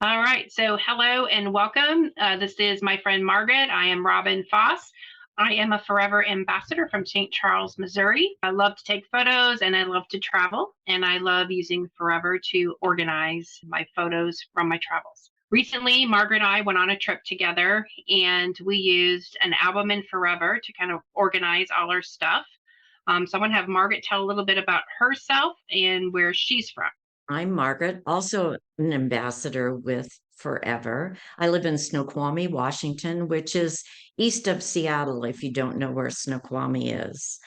All right. So, hello and welcome. This is my friend Margaret. I am Robyn Foss. I am a Forever ambassador from St. Charles, Missouri. I love to take photos and I love to travel, and I love using Forever to organize my photos from my travels. Recently, Margaret and I went on a trip together and we used an album in Forever to kind of organize all our stuff. So, I'm going to have Margaret tell a little bit about herself and where she's from. I'm Margaret, also an ambassador with Forever. I live in Snoqualmie, Washington, which is east of Seattle, if you don't know where Snoqualmie is.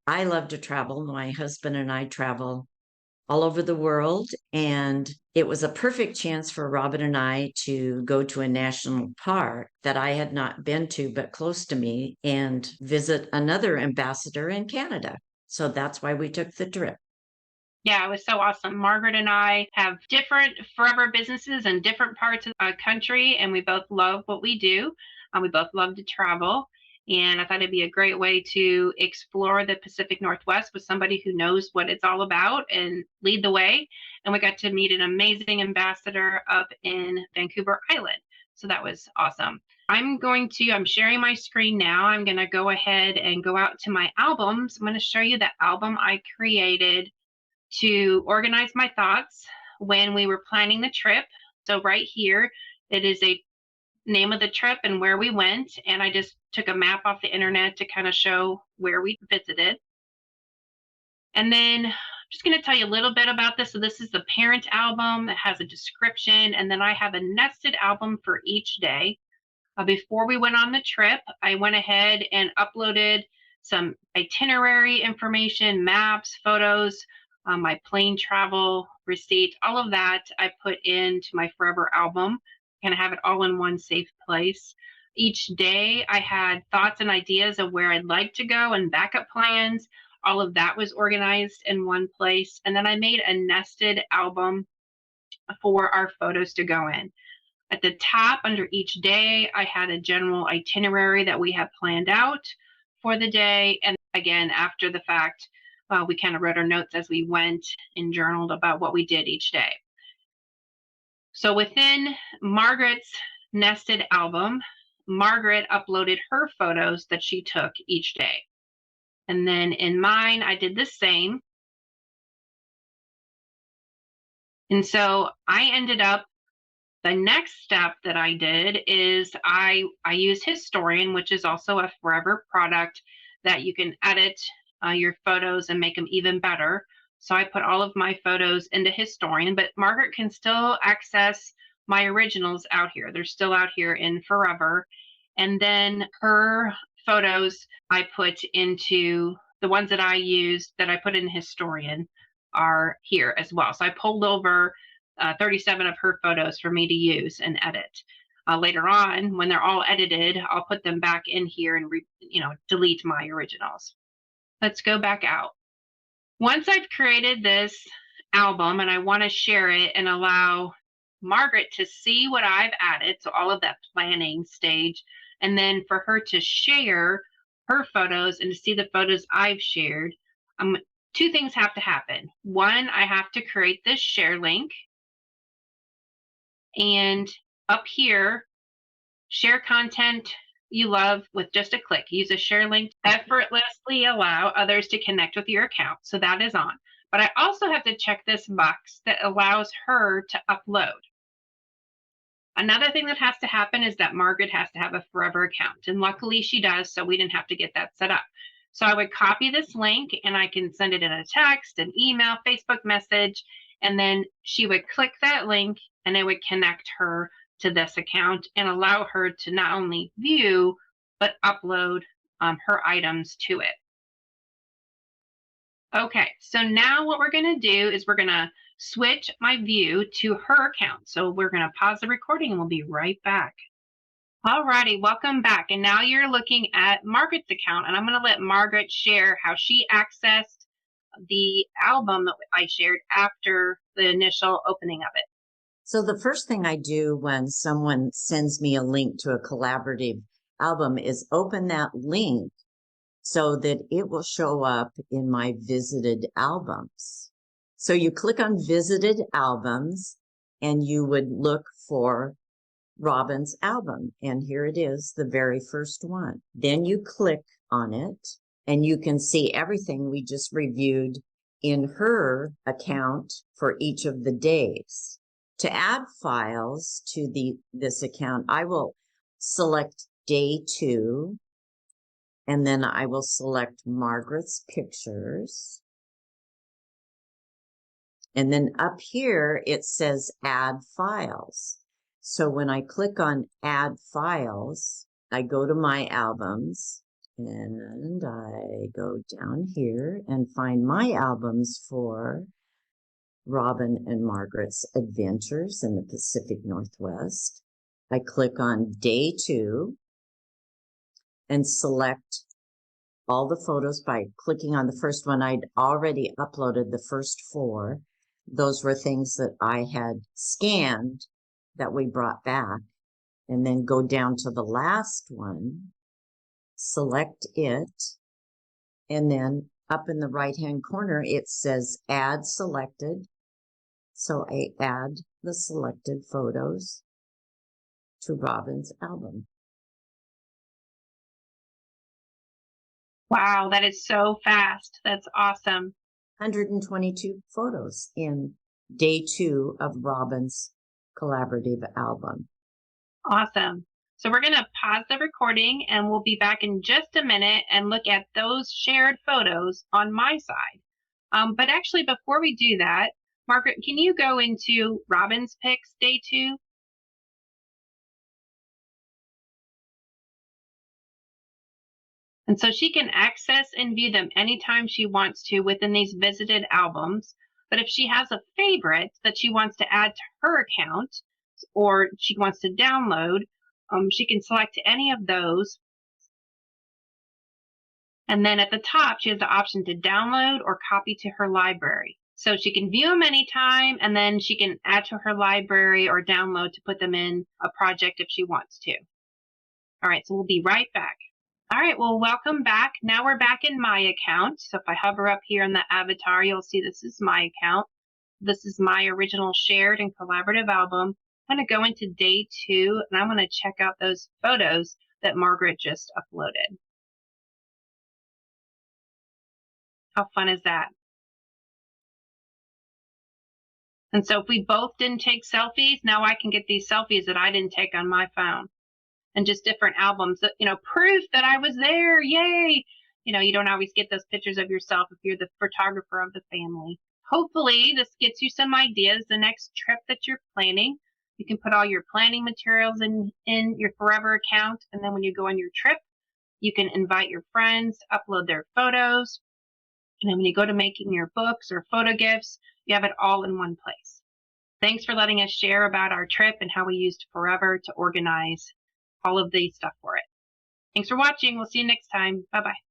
I love to travel. My husband and I travel all over the world, and it was a perfect chance for Robyn and I to go to a national park that I had not been to, but close to me, and visit another ambassador in Canada. So that's why we took the trip. Yeah, it was so awesome. Margaret and I have different forever businesses in different parts of the country, and we both love what we do. We both love to travel. And I thought it'd be a great way to explore the Pacific Northwest with somebody who knows what it's all about and lead the way. And we got to meet an amazing ambassador up in Vancouver Island. So that was awesome. I'm sharing my screen now. I'm going to go ahead and go out to my albums. I'm going to show you the album I created to organize my thoughts when we were planning the trip. So right here, it is a name of the trip and where we went. And I just took a map off the internet to kind of show where we visited. And then I'm just going to tell you a little bit about this. So this is the parent album that has a description. And then I have a nested album for each day. Before we went on the trip, I went ahead and uploaded some itinerary information, maps, photos, my plane travel receipt, all of that I put into my Forever album. Kind of have it all in one safe place. Each day I had thoughts and ideas of where I'd like to go and backup plans. All of that was organized in one place. And then I made a nested album for our photos to go in. At the top, under each day, I had a general itinerary that we had planned out for the day. And again, after the fact, we kind of wrote our notes as we went and journaled about what we did each day. So within Margaret's nested album, Margaret uploaded her photos that she took each day. And then in mine, I did the same. And so I ended up the next step that I did is I use Historian, which is also a Forever product that you can edit your photos and make them even better. So I put all of my photos into Historian, but Margaret can still access my originals out here. They're still out here in Forever. And then her photos I put into the ones that I used that I put in Historian are here as well. So I pulled over 37 of her photos for me to use and edit. Later on, when they're all edited, I'll put them back in here and delete my originals. Let's go back out. Once I've created this album and I want to share it and allow Margaret to see what I've added, so all of that planning stage, and then for her to share her photos and to see the photos I've shared, two things have to happen. One, I have to create this share link. And up here, share content you love with just a click. Use a share link to effortlessly allow others to connect with your account. So that is on. But I also have to check this box that allows her to upload. Another thing that has to happen is that Margaret has to have a Forever account. And luckily she does, so we didn't have to get that set up. So I would copy this link and I can send it in a text, an email, Facebook message, and then she would click that link and it would connect her to this account and allow her to not only view, but upload her items to it. Okay, so now what we're going to do is we're going to switch my view to her account. So we're going to pause the recording and we'll be right back. Alrighty, welcome back. And now you're looking at Margaret's account, and I'm going to let Margaret share how she accessed the album that I shared after the initial opening of it. So the first thing I do when someone sends me a link to a collaborative album is open that link so that it will show up in my visited albums. So you click on visited albums and you would look for Robyn's album. And here it is, the very first one. Then you click on it and you can see everything we just reviewed in her account for each of the days. To add files to this account, I will select day 2, and then I will select Margaret's pictures. And then up here, it says add files. So when I click on add files, I go to my albums and I go down here and find my albums for Robyn and Margaret's Adventures in the Pacific Northwest. I click on day 2 and select all the photos by clicking on the first one. I'd already uploaded the first 4. Those were things that I had scanned that we brought back. And then go down to the last one, select it, and then up in the right-hand corner, it says add selected. So I add the selected photos to Robyn's album. Wow, that is so fast. That's awesome. 122 photos in day 2 of Robyn's collaborative album. Awesome. So we're going to pause the recording and we'll be back in just a minute and look at those shared photos on my side. But actually, before we do that, Margaret, can you go into Robyn's Picks day 2? And so she can access and view them anytime she wants to within these visited albums. But if she has a favorite that she wants to add to her account or she wants to download, she can select any of those. And then at the top, she has the option to download or copy to her library. So she can view them anytime, and then she can add to her library or download to put them in a project if she wants to. All right, so we'll be right back. All right, well, welcome back. Now we're back in my account. So if I hover up here in the avatar, you'll see this is my account. This is my original shared and collaborative album. I'm going to go into day 2, and I'm going to check out those photos that Margaret just uploaded. How fun is that? And so if we both didn't take selfies, now I can get these selfies that I didn't take on my phone. And just different albums that, proof that I was there. Yay. You don't always get those pictures of yourself if you're the photographer of the family. Hopefully this gets you some ideas the next trip that you're planning. You can put all your planning materials in your Forever account. And then when you go on your trip, you can invite your friends to upload their photos. And then when you go to making your books or photo gifts, you have it all in one place. Thanks for letting us share about our trip and how we used Forever to organize all of the stuff for it. Thanks for watching. We'll see you next time. Bye-bye.